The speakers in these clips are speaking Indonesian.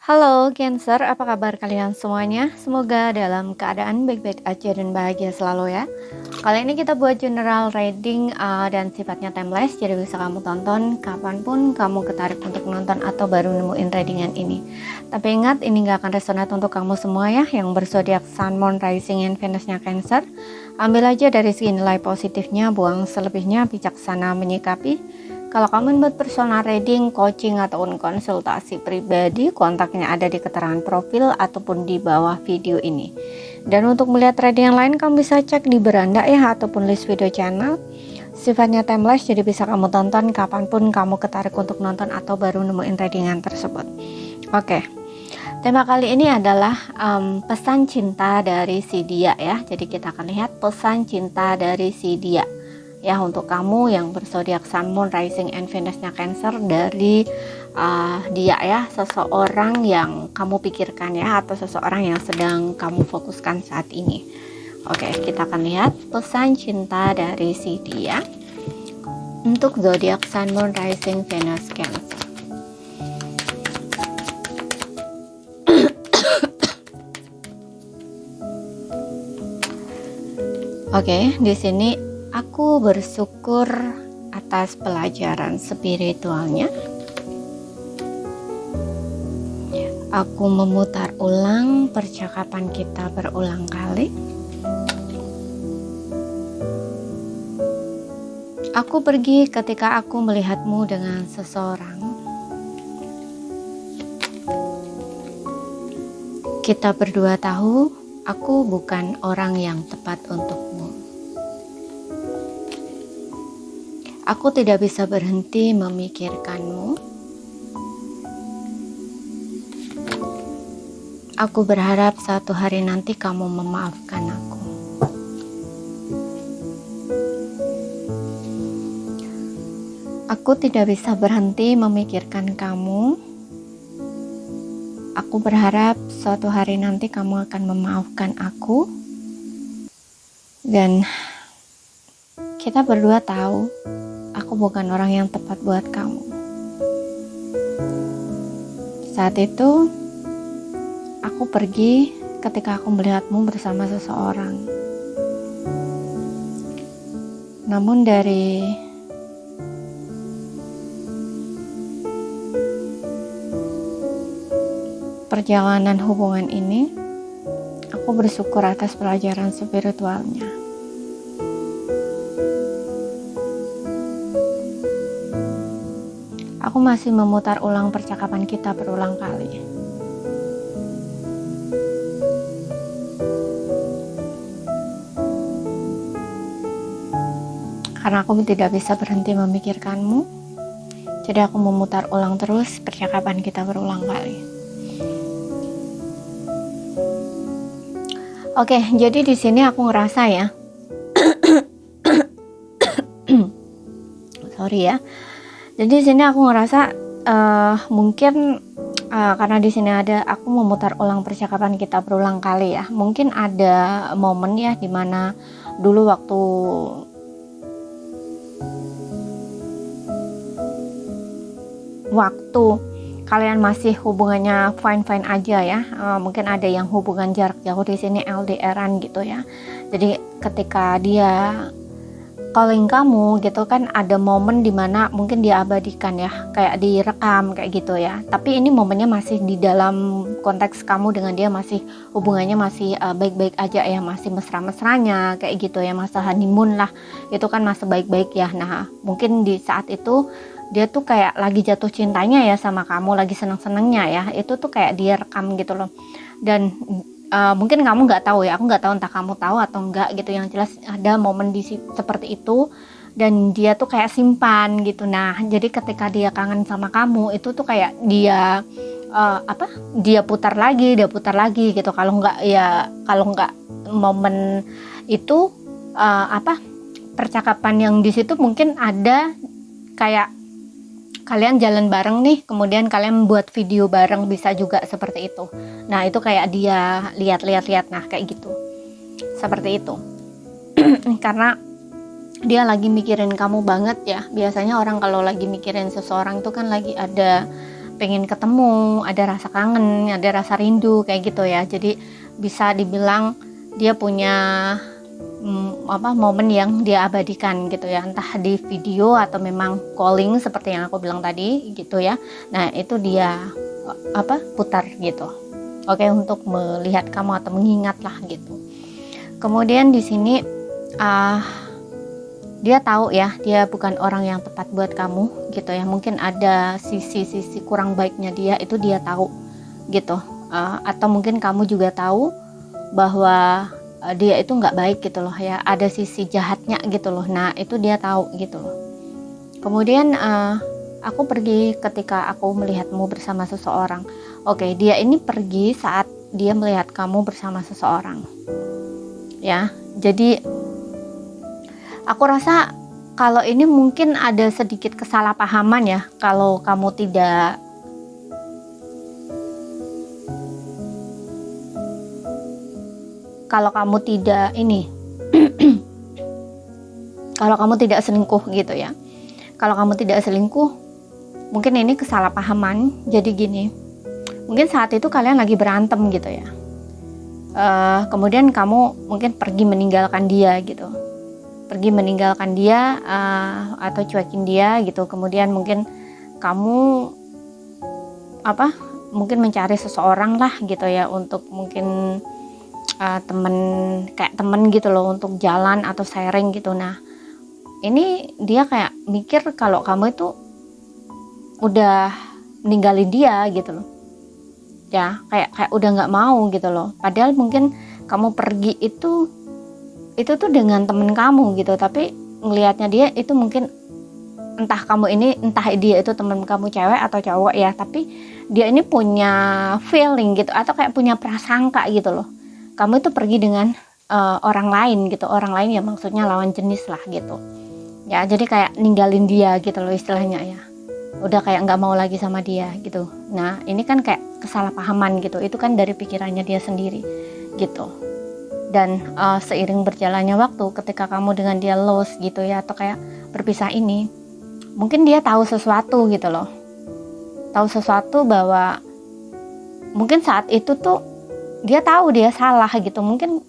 Halo Cancer, apa kabar kalian semuanya? Semoga dalam keadaan baik-baik aja dan bahagia selalu ya. Kali ini kita buat general reading dan sifatnya timeless, jadi bisa kamu tonton kapanpun kamu ketarik untuk nonton atau baru nemuin readingan ini. Tapi ingat, ini gak akan resonate untuk kamu semua ya, yang berzodiak Sun, Moon, Rising, and Venusnya Cancer. Ambil aja dari segi nilai positifnya, buang selebihnya, bijaksana menyikapi. Kalau kamu buat personal reading, coaching, ataupun konsultasi pribadi, kontaknya ada di keterangan profil ataupun di bawah video ini. Dan untuk melihat reading yang lain, kamu bisa cek di beranda ya, ataupun list video channel. Sifatnya timeless, jadi bisa kamu tonton kapanpun kamu ketarik untuk nonton atau baru nemuin readingan tersebut. Oke, tema kali ini adalah pesan cinta dari si Dia ya. Jadi kita akan lihat pesan cinta dari si Dia. Ya, untuk kamu yang berzodiak Sun, Moon, Rising, and Venusnya Cancer dari Dia ya, seseorang yang kamu pikirkan ya, atau seseorang yang sedang kamu fokuskan saat ini. Oke, kita akan lihat pesan cinta dari si Dia untuk zodiak Sun, Moon, Rising, Venus, Cancer. Oke, di sini aku bersyukur atas pelajaran spiritualnya. Aku memutar ulang percakapan kita berulang kali. Aku pergi ketika aku melihatmu dengan seseorang. Kita berdua tahu, aku bukan orang yang tepat untukmu. Aku tidak bisa berhenti memikirkanmu. Aku berharap suatu hari nanti kamu memaafkan aku. Aku tidak bisa berhenti memikirkan kamu. Aku berharap suatu hari nanti kamu akan memaafkan aku. Dan kita berdua tahu aku bukan orang yang tepat buat kamu. Saat itu, aku pergi ketika aku melihatmu bersama seseorang. Namun dari perjalanan hubungan ini, aku bersyukur atas pelajaran spiritualnya. Aku masih memutar ulang percakapan kita berulang kali. Karena aku tidak bisa berhenti memikirkanmu, jadi aku memutar ulang terus percakapan kita berulang kali. Oke, jadi di sini aku ngerasa ya. Sorry ya. Jadi di sini aku ngerasa mungkin karena di sini ada aku memutar ulang percakapan kita berulang kali ya. Mungkin ada momen ya dimana dulu waktu kalian masih hubungannya fine aja ya. Mungkin ada yang hubungan jarak jauh, di sini LDRan gitu ya. Jadi ketika dia calling kamu gitu kan, ada momen dimana mungkin dia abadikan ya, kayak direkam kayak gitu ya. Tapi ini momennya masih di dalam konteks kamu dengan dia masih hubungannya masih baik-baik aja ya, masih mesra-mesranya kayak gitu ya, masa honeymoon lah, itu kan masa baik-baik ya. Nah mungkin di saat itu dia tuh kayak lagi jatuh cintanya ya sama kamu, lagi seneng-senengnya ya, itu tuh kayak dia rekam gitu loh. Dan mungkin kamu nggak tahu ya, aku nggak tahu entah kamu tahu atau enggak gitu, yang jelas ada momen seperti itu dan dia tuh kayak simpan gitu. Nah jadi ketika dia kangen sama kamu itu tuh kayak dia dia putar lagi gitu. Kalau nggak momen itu percakapan yang di situ mungkin ada kayak kalian jalan bareng nih, kemudian kalian buat video bareng, bisa juga seperti itu. Nah itu kayak dia lihat, nah kayak gitu, seperti itu. Karena dia lagi mikirin kamu banget ya. Biasanya orang kalau lagi mikirin seseorang itu kan lagi ada pengen ketemu, ada rasa kangen, ada rasa rindu kayak gitu ya. Jadi bisa dibilang dia punya momen yang dia abadikan gitu ya, entah di video atau memang calling seperti yang aku bilang tadi gitu ya. Nah itu dia putar gitu, oke, untuk melihat kamu atau mengingat lah gitu. Kemudian di sini dia tahu ya, dia bukan orang yang tepat buat kamu gitu ya. Mungkin ada sisi-sisi kurang baiknya dia, itu dia tahu gitu. Atau mungkin kamu juga tahu bahwa dia itu nggak baik gitu loh ya, ada sisi jahatnya gitu loh. Nah itu dia tahu gitu loh. Kemudian aku pergi ketika aku melihatmu bersama seseorang. Oke, dia ini pergi saat dia melihat kamu bersama seseorang ya. Jadi aku rasa kalau ini mungkin ada sedikit kesalahpahaman ya, kalau kamu tidak ini kalau kamu tidak selingkuh gitu ya. Kalau kamu tidak selingkuh, mungkin ini kesalahpahaman. Jadi gini, mungkin saat itu kalian lagi berantem gitu ya. Kemudian kamu mungkin pergi meninggalkan dia gitu, atau cuekin dia gitu. Kemudian mungkin kamu mungkin mencari seseorang lah gitu ya, untuk mungkin temen gitu loh, untuk jalan atau sharing gitu. Nah ini dia kayak mikir kalau kamu itu udah ninggalin dia gitu loh ya, kayak udah nggak mau gitu loh. Padahal mungkin kamu pergi itu tuh dengan temen kamu gitu, tapi ngelihatnya dia itu mungkin entah dia itu temen kamu cewek atau cowok ya, tapi dia ini punya feeling gitu, atau kayak punya prasangka gitu loh, kamu itu pergi dengan orang lain gitu. Orang lain ya maksudnya lawan jenis lah gitu ya. Jadi kayak ninggalin dia gitu loh istilahnya ya, udah kayak nggak mau lagi sama dia gitu. Nah ini kan kayak kesalahpahaman gitu, itu kan dari pikirannya dia sendiri gitu. Dan seiring berjalannya waktu, ketika kamu dengan dia lost gitu ya, atau kayak berpisah ini, mungkin dia tahu sesuatu gitu loh, bahwa mungkin saat itu tuh dia tahu dia salah gitu. Mungkin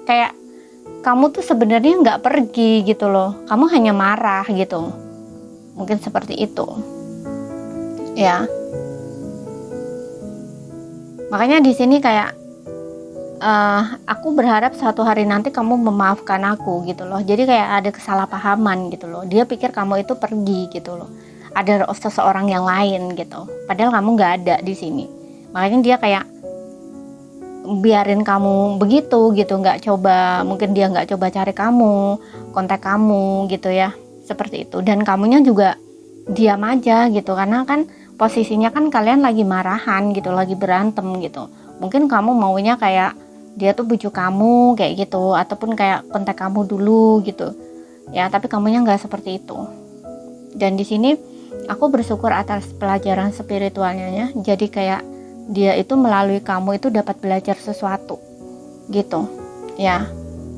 kayak kamu tuh sebenarnya nggak pergi gitu loh, kamu hanya marah gitu, mungkin seperti itu ya. Makanya di sini kayak aku berharap suatu hari nanti kamu memaafkan aku gitu loh. Jadi kayak ada kesalahpahaman gitu loh, dia pikir kamu itu pergi gitu loh, ada seseorang yang lain gitu, padahal kamu nggak ada di sini. Makanya dia kayak biarin kamu begitu gitu, mungkin dia nggak coba cari kamu, kontak kamu gitu ya, seperti itu. Dan kamunya juga diam aja gitu, karena kan posisinya kan kalian lagi marahan gitu, lagi berantem gitu. Mungkin kamu maunya kayak dia tuh bujuk kamu kayak gitu, ataupun kayak kontak kamu dulu gitu ya, tapi kamunya nggak seperti itu. Dan di sini aku bersyukur atas pelajaran spiritualnya ya. Jadi kayak dia itu melalui kamu itu dapat belajar sesuatu gitu ya.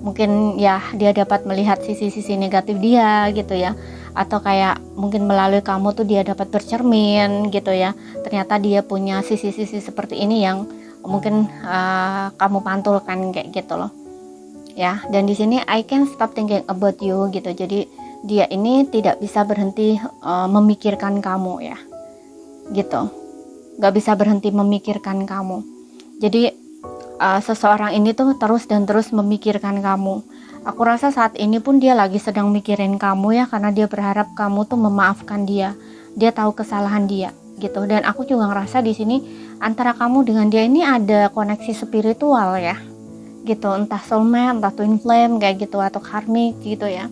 Mungkin ya dia dapat melihat sisi-sisi negatif dia gitu ya, atau kayak mungkin melalui kamu tuh dia dapat bercermin gitu ya, ternyata dia punya sisi-sisi seperti ini yang mungkin kamu pantulkan kayak gitu loh ya. Dan di sini I can stop thinking about you gitu. Jadi dia ini tidak bisa berhenti memikirkan kamu ya gitu, gak bisa berhenti memikirkan kamu. Jadi seseorang ini tuh terus dan terus memikirkan kamu. Aku rasa saat ini pun dia lagi sedang mikirin kamu ya, karena dia berharap kamu tuh memaafkan dia. Dia tahu kesalahan dia gitu. Dan aku juga ngerasa di sini antara kamu dengan dia ini ada koneksi spiritual ya gitu, entah soulmate, entah twin flame kayak gitu, atau karmik gitu ya,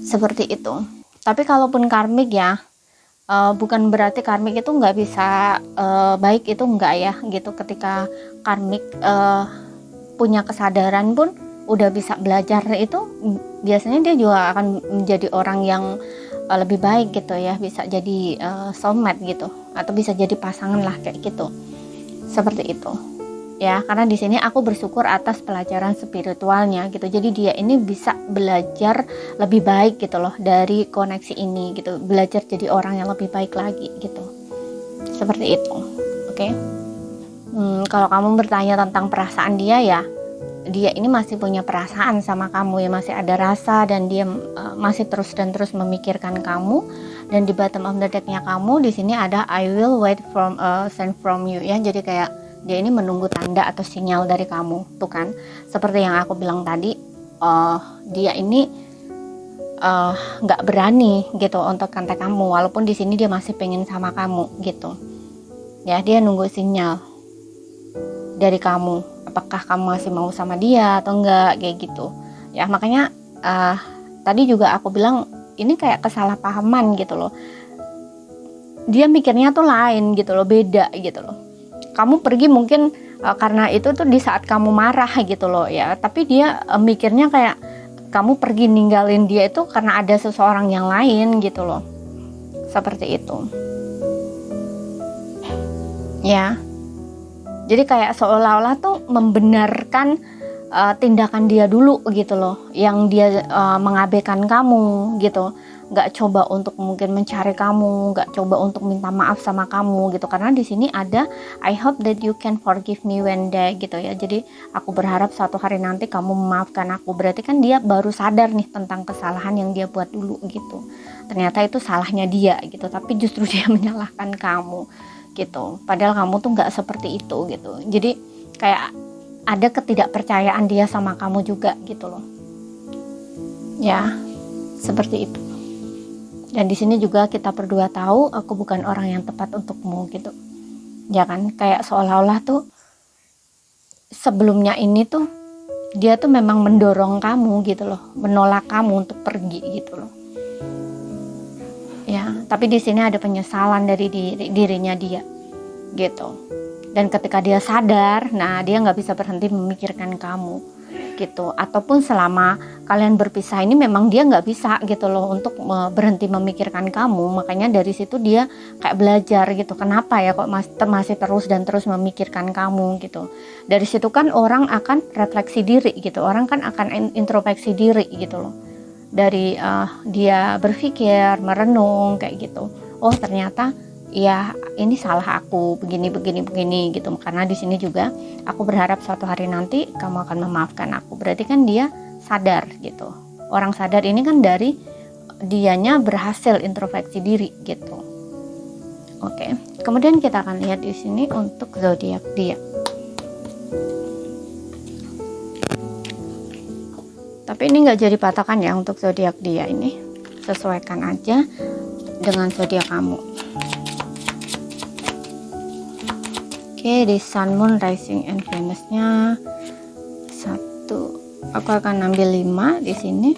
seperti itu. Tapi kalaupun karmik ya, bukan berarti karmik itu nggak bisa baik, itu enggak ya gitu. Ketika karmik punya kesadaran pun udah bisa belajar, itu biasanya dia juga akan menjadi orang yang lebih baik gitu ya, bisa jadi soulmate gitu, atau bisa jadi pasangan lah kayak gitu, seperti itu ya, karena di sini aku bersyukur atas pelajaran spiritualnya gitu. Jadi dia ini bisa belajar lebih baik gitu loh dari koneksi ini gitu, belajar jadi orang yang lebih baik lagi gitu, seperti itu. Oke. Kalau kamu bertanya tentang perasaan dia, ya dia ini masih punya perasaan sama kamu ya, masih ada rasa, dan dia masih terus dan terus memikirkan kamu. Dan di bottom of the decknya kamu di sini ada I will wait from a sign from you ya, jadi kayak dia ini menunggu tanda atau sinyal dari kamu tuh kan, seperti yang aku bilang tadi. Dia ini nggak berani gitu untuk kontak kamu, walaupun di sini dia masih pengen sama kamu gitu ya. Dia nunggu sinyal dari kamu, apakah kamu masih mau sama dia atau enggak, kayak gitu ya. Makanya tadi juga aku bilang ini kayak kesalahpahaman gitu loh. Dia mikirnya tuh lain gitu loh, beda gitu loh. Kamu pergi mungkin karena itu tuh di saat kamu marah gitu loh ya, tapi dia mikirnya kayak kamu pergi ninggalin dia itu karena ada seseorang yang lain gitu loh, seperti itu ya. Jadi kayak seolah-olah tuh membenarkan tindakan dia dulu gitu loh, yang dia mengabaikan kamu gitu, nggak coba untuk mungkin mencari kamu, nggak coba untuk minta maaf sama kamu gitu. Karena di sini ada I hope that you can forgive me one day gitu ya. Jadi aku berharap suatu hari nanti kamu memaafkan aku. Berarti kan dia baru sadar nih tentang kesalahan yang dia buat dulu gitu. Ternyata itu salahnya dia gitu, tapi justru dia menyalahkan kamu gitu. Padahal kamu tuh nggak seperti itu gitu. Jadi kayak ada ketidakpercayaan dia sama kamu juga gitu loh ya, seperti itu. Dan di sini juga kita berdua tahu aku bukan orang yang tepat untukmu gitu ya kan. Kayak seolah-olah tuh sebelumnya ini tuh dia tuh memang mendorong kamu gitu loh, menolak kamu untuk pergi gitu loh ya. Tapi di sini ada penyesalan dari dirinya dia gitu. Dan ketika dia sadar, nah dia nggak bisa berhenti memikirkan kamu gitu. Ataupun selama kalian berpisah ini memang dia nggak bisa gitu loh untuk berhenti memikirkan kamu. Makanya dari situ dia kayak belajar gitu, kenapa ya kok masih terus dan terus memikirkan kamu gitu. Dari situ kan orang akan refleksi diri gitu, orang kan akan introspeksi diri gitu loh. Dari dia berpikir, merenung kayak gitu, oh ternyata ya ini salah aku begini gitu. Karena di sini juga aku berharap suatu hari nanti kamu akan memaafkan aku. Berarti kan dia sadar gitu. Orang sadar ini kan dari dianya berhasil introspeksi diri gitu. Oke. Kemudian kita akan lihat di sini untuk zodiak dia. Tapi ini nggak jadi patokan ya untuk zodiak dia ini. Sesuaikan aja dengan zodiak kamu. Oke, di Sun, Moon, Rising, and Venus-nya 1. Aku akan ambil 5 di sini.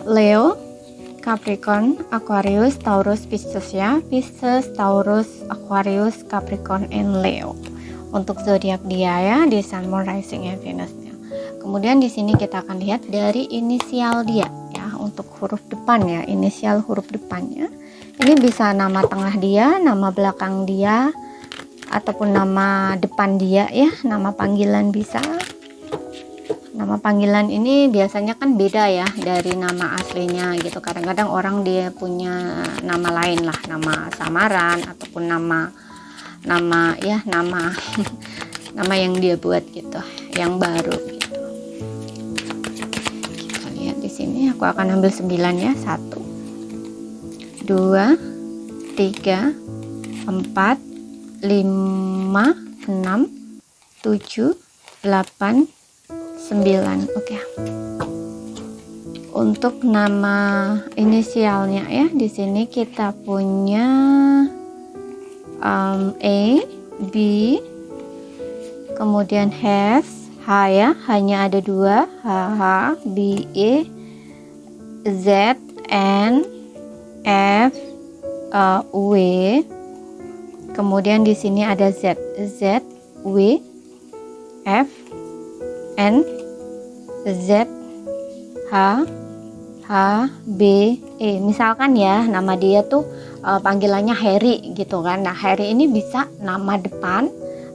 Leo, Capricorn, Aquarius, Taurus, Pisces ya. Pisces, Taurus, Aquarius, Capricorn, and Leo. Untuk zodiak dia ya, di Sun, Moon, Rising, and Venus-nya. Kemudian di sini kita akan lihat dari inisial dia. Untuk huruf depan ya, inisial huruf depannya ini bisa nama tengah dia, nama belakang dia, ataupun nama depan dia ya, nama panggilan bisa. Nama panggilan ini biasanya kan beda ya dari nama aslinya gitu. Kadang-kadang orang dia punya nama lain lah, nama samaran ataupun nama ya nama nama yang dia buat gitu, yang baru gitu. Sini aku akan ambil 9 ya. 1 2 3 4 5 6 7 8 9. Oke. Untuk nama inisialnya ya, di sini kita punya A, B, kemudian H ya, hanya ada 2, H, B, E, Z, N, F, W. Kemudian di sini ada Z, W, F, N, Z, H, H, B, E. Misalkan ya nama dia tuh panggilannya Harry gitu kan. Nah Harry ini bisa nama depan,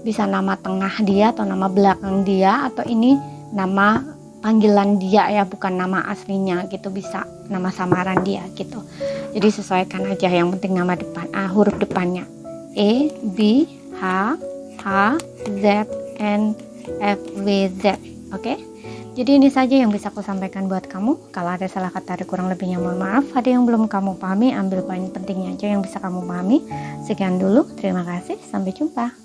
bisa nama tengah dia atau nama belakang dia, atau ini nama panggilan dia ya, bukan nama aslinya gitu, bisa nama samaran dia gitu. Jadi sesuaikan aja, yang penting nama depan, huruf depannya E, B, H, H, Z, N, F, W, Z. Oke? Jadi ini saja yang bisa aku sampaikan buat kamu. Kalau ada salah kata, ada kurang lebihnya mohon maaf. Ada yang belum kamu pahami, ambil poin pentingnya aja yang bisa kamu pahami. Sekian dulu, terima kasih, sampai jumpa.